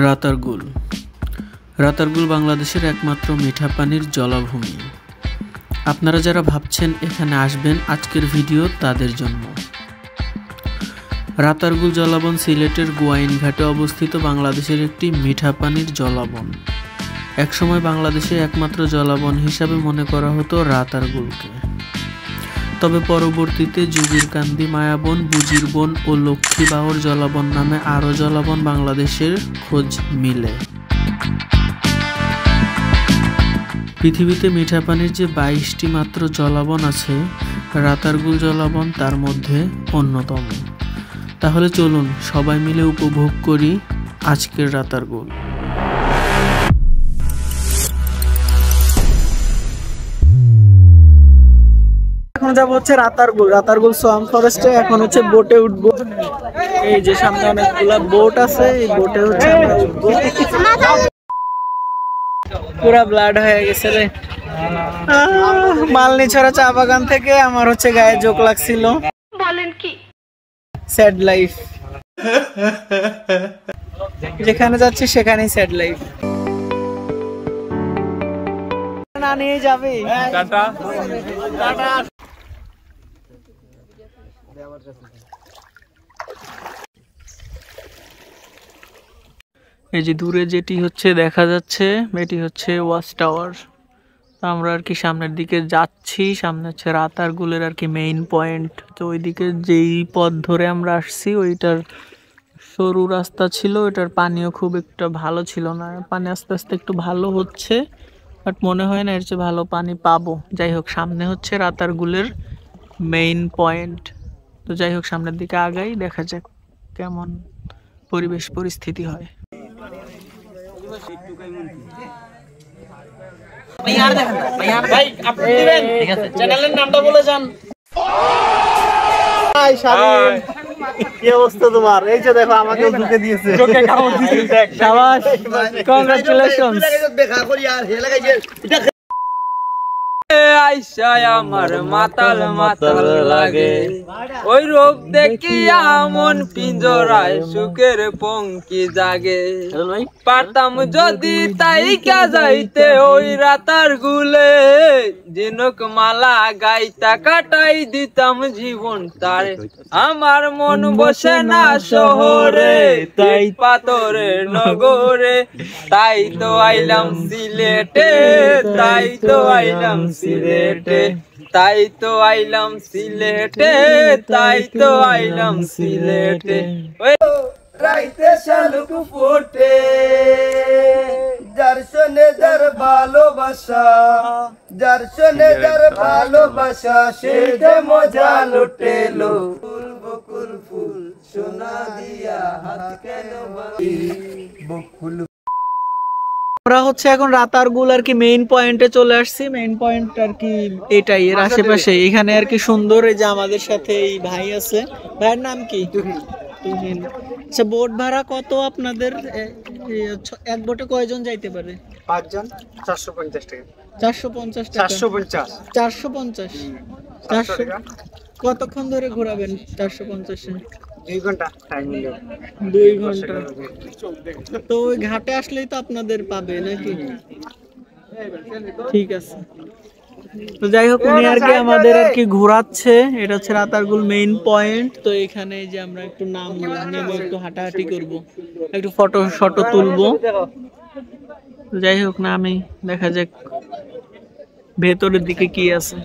রাতারগুল রাতারগুল বাংলাদেশের একমাত্র মিঠা পানির জলাভূমি। আপনারা যারা ভাবছেন এখানে আসবেন, আজকের ভিডিও তাদের জন্য। রাতারগুল জলাবন সিলেটের গোয়াইনঘাটে অবস্থিত বাংলাদেশের একটি মিঠা পানির জলাবন। একসময় বাংলাদেশে একমাত্র জলাবন হিসাবে মনে করা হতো রাতারগুলকে। তবে পরবর্তীতে যুগিরকান্দি, মায়াবন, বুজির বন ও লক্ষ্মীবাহর জলাবন নামে আরও জলাবন বাংলাদেশের খোঁজ মিলে। পৃথিবীতে মিঠা পানির যে 22টি মাত্র জলাবন আছে, রাতারগুল জলাবন তার মধ্যে অন্যতম। তাহলে চলুন সবাই মিলে উপভোগ করি আজকের রাতারগুল। এখন যাব হচ্ছে রাতারগুল সোয়াম্প ফরেস্টে। এখন হচ্ছে বোটে উঠবো। এই যে সামনে অনেকগুলা বোট আছে, এই বোটে হচ্ছে আমরা উঠবো। পুরা ব্লাড হয়ে গেছে রে। মালনীছড়া চা বাগান থেকে আমার হচ্ছে গায়ে জোক লাগছিল। বলেন কি? Sad life. যেখানে যাচ্ছি সেখানেই স্যাড লাইফ। না নিয়ে যাবে। Tata tata. এই যে দূরে যেটি হচ্ছে দেখা যাচ্ছে, এটি হচ্ছে ওয়াচ টাওয়ার। আমরা আর কি সামনের দিকে যাচ্ছি। সামনে হচ্ছে রাতারগুলের আর কি মেইন পয়েন্ট। তো ওইদিকে যেই পথ ধরে আমরা আসছি ওইটার সরু রাস্তা ছিল, ওইটার পানিও খুব একটা ভালো ছিল না। পানি আস্তে আস্তে একটু ভালো হচ্ছে, বাট মনে হয় না এর চেয়ে ভালো পানি পাবো। যাই হোক, সামনে হচ্ছে রাতারগুলের মেইন পয়েন্ট। তো যাই হোক, সামনের দিকে আগাই, দেখা যাক কেমন পরিবেশ পরিস্থিতি হয়। ভাই আপনি দিবেন? ঠিক আছে, চ্যানেলের নামটা বলে যান। হাই শামিম, কি অবস্থা তোমার? এই যে দেখো আমাকেও ঢুকে দিয়েছে। ঢুকে কামড় দিয়েছে দেখ। শাবাশ, কংগ্রাচুলেশনস। দেখা করি আর হে লাগাইছে। আইসায় আমার মাতাল মাতাল লাগে, ওই রূপ দেখিয়া মন পিঞ্জরায় সুখের পঙ্কি জাগে। পারতাম যদি তাইকা যাইতে ওই রাতারগুলে, ঝিনুক মালা গাইতা কাটাই দিতাম জীবন তারে। আমার মন বসে না শহরে, তাই পাথরে নগরে, তাই তো আইলাম সিলেটে, তাই তো আইলাম সিলেটে, তাই তো আইলাম সিলেটে, তাই তো আইলাম সিলেটে। রাইতে শালুক ফোটে, যার শোনে যার ভালোবাসা, যার শোনে যার ভালোবাসা, সে যে মজা লুটেলো। ফুল বকুল ফুল সোনা দিয়া হাত কেন বকুল। আমরা হচ্ছে এখন রাতারগুল আর কি মেইন পয়েন্টে চলে আসছি। মেইন পয়েন্ট আর কি এটাই, এর আশেপাশে। এখানে আর কি সুন্দর। এই যে আমাদের সাথে এই ভাই আছে। ভাইয়ের নাম কি? তুহিন। আচ্ছা, বোট ভাড়া কত আপনাদের? এক বোটে কয়জন যাইতে পারে? 5 জন, 450 টাকা। 450 টাকা? 450। 450? 400 কতক্ষণ ধরে ঘোরাবেন 450-এ? 2 ঘন্টা টাইম নিল। 2 ঘন্টা। তো ওই ঘাটে আসলেই তো আপনাদের পাবে নাকি? ঠিক আছে। তো যাই হোক, উনি আর কি আমাদের আর কি ঘোরাচ্ছে। এটা হচ্ছে রাতারগুল মেইন পয়েন্ট। তো এখানে যে আমরা একটু নেমে একটু হাঁটাহাঁটি করব, একটু ফটো তুলবো। যাই হোক, না আমি দেখা যাক ভেতরের দিকে কি আছে।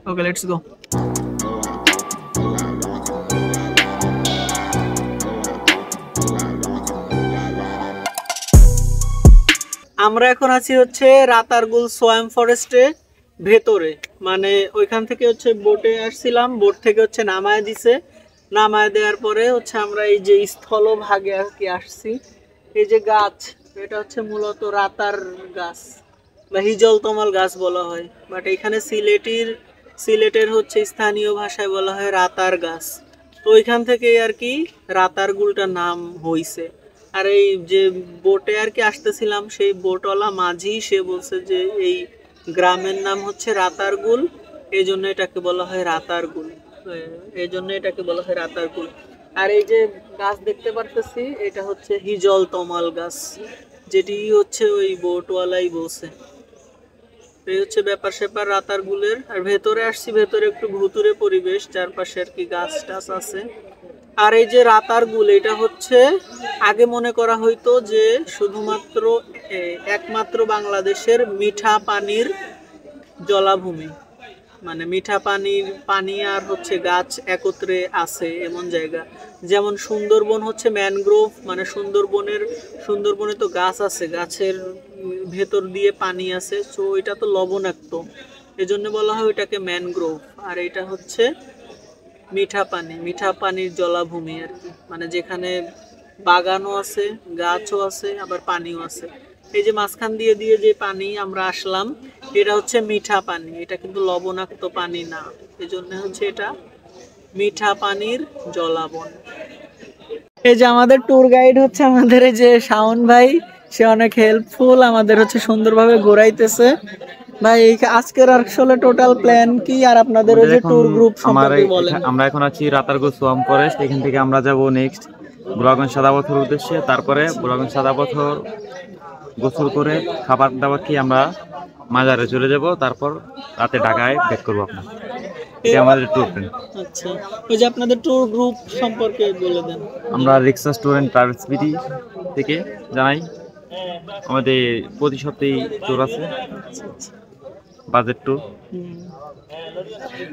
ওকে, লেটস গো। আমরা এখন আছি হচ্ছে রাতারগুল সোয়াম্প ফরেস্টে ভেতরে। মানে ওইখান থেকে হচ্ছে বোটে আসছিলাম, বোট থেকে হচ্ছে নামায় দিছে। নামায় দেওয়ার পরে হচ্ছে আমরা এই যে স্থলভাগে আর কি আসছি। এই যে গাছ, এটা হচ্ছে মূলত রাতার গাছ বা হিজলতমাল গাছ বলা হয়, বাট এখানে সিলেটের হচ্ছে স্থানীয় ভাষায় বলা হয় রাতার গাছ। তো ওইখান থেকে আর কি রাতারগুলটার নাম হইছে। আর এই যে বোটে আর কি আসতেছিলাম, সেই বোটওয়ালা মাঝি সে বলছে যে এই গ্রামের নাম হচ্ছে রাতারগুল, এই জন্য এটাকে বলা হয় রাতারগুল। এই জন্য এটাকে বলা হয় রাতারগুল। আর এই যে গাছ দেখতে পারতেছি এটা হচ্ছে হিজল তমাল গাছ, যেটি হচ্ছে ওই বোটওয়ালাই বলছে। এই হচ্ছে ব্যাপার স্যাপার রাতারগুলের। আর ভেতরে আসছি, ভেতরে একটু ভুতুরে পরিবেশ, চারপাশে আর কি গাছ টাছ আছে। আর এই যে রাতারগুল, এটা হচ্ছে আগে মনে করা হইতো যে শুধুমাত্র একমাত্র বাংলাদেশের মিঠা পানির জলাভূমি, মানে মিঠা পানির পানি আর হচ্ছে গাছ একত্রে আছে এমন জায়গা। যেমন সুন্দরবন হচ্ছে ম্যানগ্রোভ, মানে সুন্দরবনে তো গাছ আছে, গাছের ভেতর দিয়ে পানি আছে, তো এটা তো লবণাক্ত, এজন্য বলা হয় ওইটাকে ম্যানগ্রোভ। আর এটা হচ্ছে মিঠা পানির জলাভূমি আর কি, মানে যেখানে বাগানও আছে, গাছও আছে, আবার পানিও আছে। এই যে মাঝখান দিয়ে দিয়ে যে পানি আমরা আসলাম, এটা হচ্ছে মিঠা পানি, এটা কিন্তু লবণাক্ত পানি না, এজন্য হচ্ছে এটা মিঠা পানির জলাবন। এই যে আমাদের ট্যুর গাইড হচ্ছে আমাদের এই যে শাওন ভাই, সে অনেক হেল্পফুল, আমাদের হচ্ছে সুন্দরভাবে ঘোরাইতেছে। ভাই আজকের আসলে টোটাল প্ল্যান কি, আর আপনাদের ওই যে ট্যুর গ্রুপ সম্পর্কে বলেন। আমরা এখন আছি রাতারগুল সোয়াম ফরেস্ট, এখান থেকে আমরা যাব নেক্সট বুড়াগঞ্জ সাদা পাথর উদ্দেশ্যে। তারপরে বুড়াগঞ্জ সাদা পাথর গোসল করে খাবার দাবার খেয়ে আমরা মাজারে চলে যাব, তারপর রাতে ঢাকায় ব্যাক করবো। আপনার এটা আমাদের ট্যুর প্ল্যান। আচ্ছা, ওই যে আপনাদের ট্যুর গ্রুপ সম্পর্কে বলে দেন। আমরা রিক্সা স্টুডেন্ট ট্রাভেলস বিডি থেকে জানাই, আমাদের প্রতি সপ্তাহে ট্যুর আছে, বাজেট ট্যুর।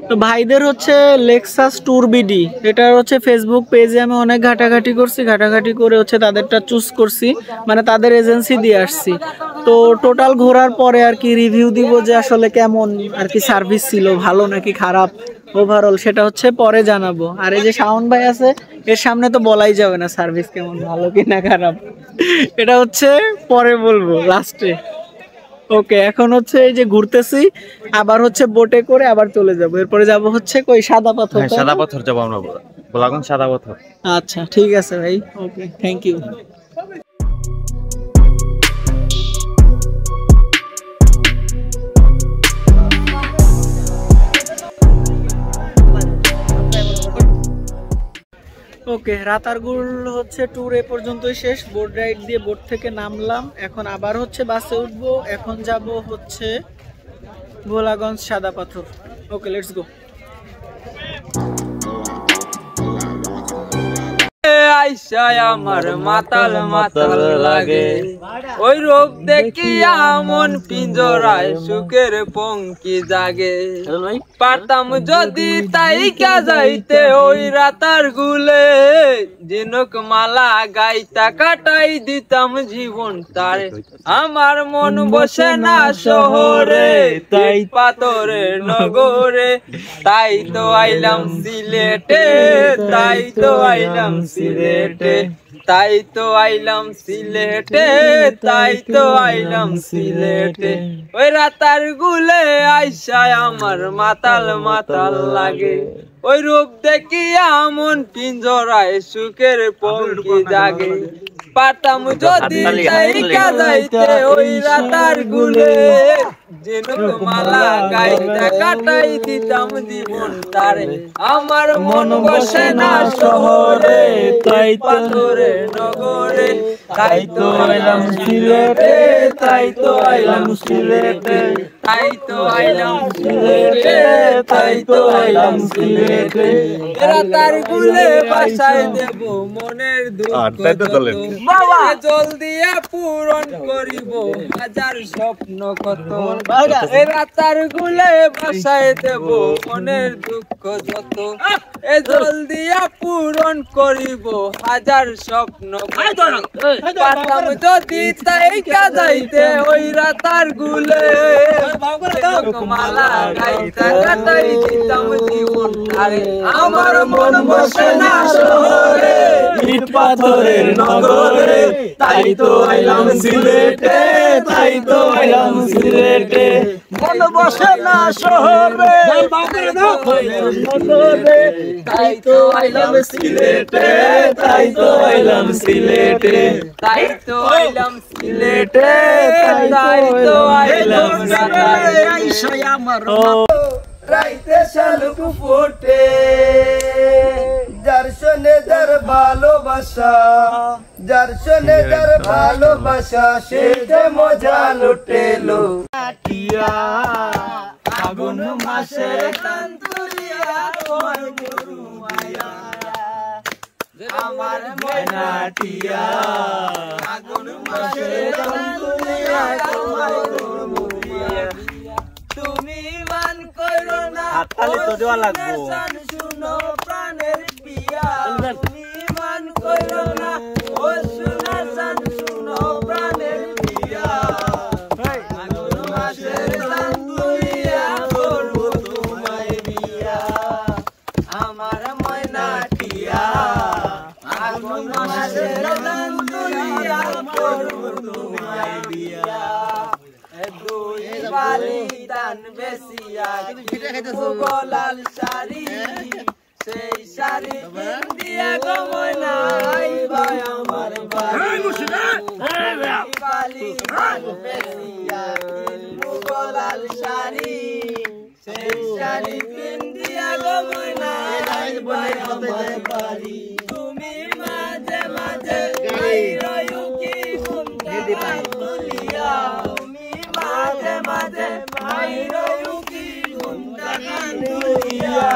তো ভাইদের হচ্ছে লেক্সাস ট্যুর বিডি, এটা হচ্ছে ফেসবুক পেজে আমি অনেক ঘাটাঘাটি করে হচ্ছে তাদেরটা চুজ করছি, মানে তাদের এজেন্সি দিয়ে আসছি। তো টোটাল ঘোরার পরে আর কি রিভিউ দিব যে আসলে কেমন আর কি সার্ভিস ছিল, ভালো নাকি খারাপ ওভারঅল, সেটা হচ্ছে পরে জানাবো। আর এই যে শাওন ভাই আছে, এর সামনে তো বলাই যাবে না সার্ভিস কেমন, ভালো কি না খারাপ, এটা হচ্ছে পরে বলবো লাস্টে। ওকে, এখন হচ্ছে এই যে ঘুরতেছি, আবার হচ্ছে বোটে করে আবার চলে যাব, এরপরে যাব হচ্ছে কই সাদা পাথর। সাদা পাথর যাবো আমরা, বুড়াগঞ্জ সাদা পাথর। আচ্ছা ঠিক আছে ভাই, ওকে, থ্যাংক ইউ। ওকে, রাতারগুল হচ্ছে ট্যুর এ পর্যন্তই শেষ। বোট রাইড দিয়ে বোট থেকে নামলাম, এখন আবার হচ্ছে বাসে উঠবো, এখন যাব হচ্ছে ভোলাগঞ্জ সাদা পাথর। ওকে, লেটস গো। আইসায় আমার মাতাল মাতাল লাগে, ওই রূপ দেখিয়া মন পিঞ্জরায় সুখের পঙ্কি জাগে। পারতাম যদি তাইকা যাইতে ওই রাতার গুলে, জিনক মালা গাইতা কাটাই দিতাম জীবন তারে। আমার মন বসে না শহরে, তাই পাথরে নগরে, তাই তো আইলাম সিলেটে, তাই তো আইলাম সিলেটে, তাই তো আইলাম সিলেটে, তাই তো আইলাম সিলেটে। ওই রাতার গুলে আইসায় আমার মাতাল মাতাল লাগে, ওই রূপ দেখিয়া মন পিঞ্জরায় সুখের পঙ্কি জাগে। পারতাম যদি তাইকা যাইতে ওই রাতার গুলে, জিনক মালা গাইতা কাটাই দিতাম জীবন তারে। আমার মন বসে না শহরে, তাই পাথরে নগরে, তাই তো আইলাম সিলেটে, তাই তো আইলাম সিলেটে, তাই তো আইলাম সিলেটে, তাই তো আইলাম সিলেটে। রাতার গুলে বাসায় দেব মনের দুঃখ, জল দিয়া পূরণ করিব হাজার স্বপ্ন কত। রাতার গুলে বাসায় দেব মনের দুঃখ যত, এ জল দিয়া পূরণ করিব হাজার স্বপ্ন। পারতাম যদি তাইকা যাইতে ওই রাতার গুলে, মালা গাইতা কাটাই দিতাম জীবন তারে। আমার মন বসে না শহরে, ইট পাথরের নগরে, তাই তো আইলাম সিলেটে, তাই তো আইলাম সিলেটে। মন বসে না শহরে, তাই তো আইলাম সিলেটে, তাই তো আইলাম সিলেটে, তাই তো আইলাম সিলেটে, তাই তো আইলাম রাতারে। আইসায় আমার রাইতে শালুক ফোটে, যার শোনে যার ভালোবাসা, যার শোনে যার ভালোবাসা, সে যে মজা লুটেলো। আগুন মাসে কান্তুলিয়া তোমার গরু মায়া, আমার ময়নাটিয়া আগুন মাসে কান্তুলিয়া তোমার গরু মায়া। তুমি মান কইরো না হাততালি তো দেওয়া লাগবো। শুনো প্রাণের পিয়া, তুমি মান কইরো না ও শোনা জান শুনো প্রাণের পিয়া। আগুন মাসে কান্তুলিয়া করবো তোমায় বিয়া, আমার ময়নাটিয়া আগুন মাসে কান্তুলিয়া করবো তোমায় বিয়া। দুই বালি দান বেশিয়া গলাল শাড়ি, সেই শাড়ি পিন্দিয়া গো ময়না আইবা আমার বাড়ি। বালি দান বেশিয়া গলাল শাড়ি, সেই শাড়ি পিন্দিয়া গো ময়না আইবা আমার বাড়ি। তুমি মাঝে মাঝে গাইরো কি শুনতে তুলিয়া, মাঝে মাঝে মাইরো কি শুনতে তুলিয়া,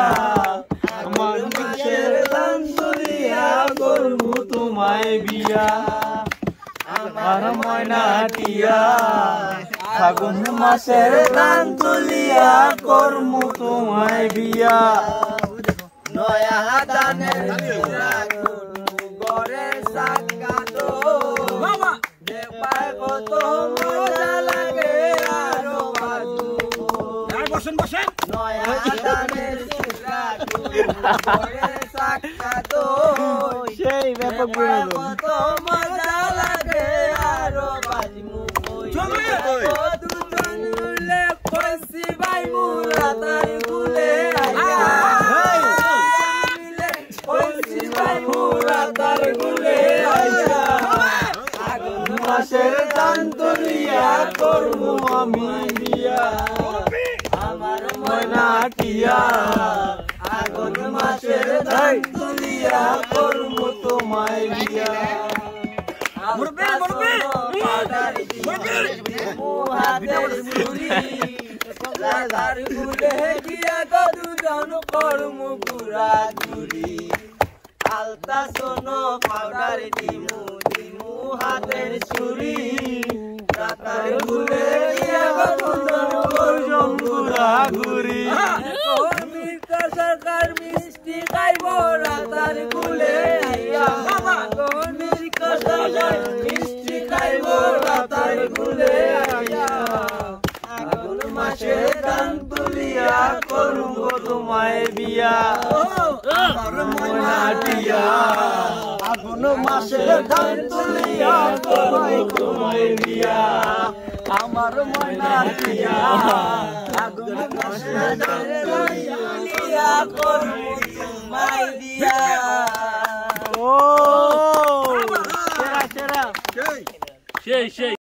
আমার মাসের দান তুলিয়া করবো তোমায় বিয়া, আমার ময়নাটিয়া ফাগুন মাসের দান তুলিয়া করবো তোমায় বিয়া। নয়া দানের গড়ে সাকা তো দেখবার কত মজা লাগে আরো বাজু। নয়া দানের গড়ে সাকা তো সেই ব্যাপক বিনোদন। কত মজা লাগে আরো বাজমু। দুজন মিলে কইছি ভাই মুরা তার গুলে আইয়া, কইছি ভাই মুরা তার গুলে আইয়া। আগুন মাসের দান তুলিয়া করবো আমি বিয়া, আমার ময়নাটিয়া আগুন মাসের দান তুলিয়া করবো তোমায় বিয়া। হাতের চুরি তার গুলে গিয়া দুজন করমু পুরা চুরি, আলতা সোনো পাউডার দিমু দিমু হাতের চুরি, রাতার গুলে গিয়া দুজন করমু পুরা ঘুরি। সরকার মিষ্টি খাইব রাতার গুলে আইয়া, সরকার মিষ্টি খাইব রাতার গুলে আইয়া। আগুন মাসে দান তুলিয়া করবো তোমায় বিয়া, আমার ময়নাটিয়া আগুন মাসে দান তুলিয়া করবো তোমায় বিয়া, আমার ময়নাটিয়া আগুন মাসে দান তুলিয়া করবো তোমায় বিয়া। ও সেরা সেরা।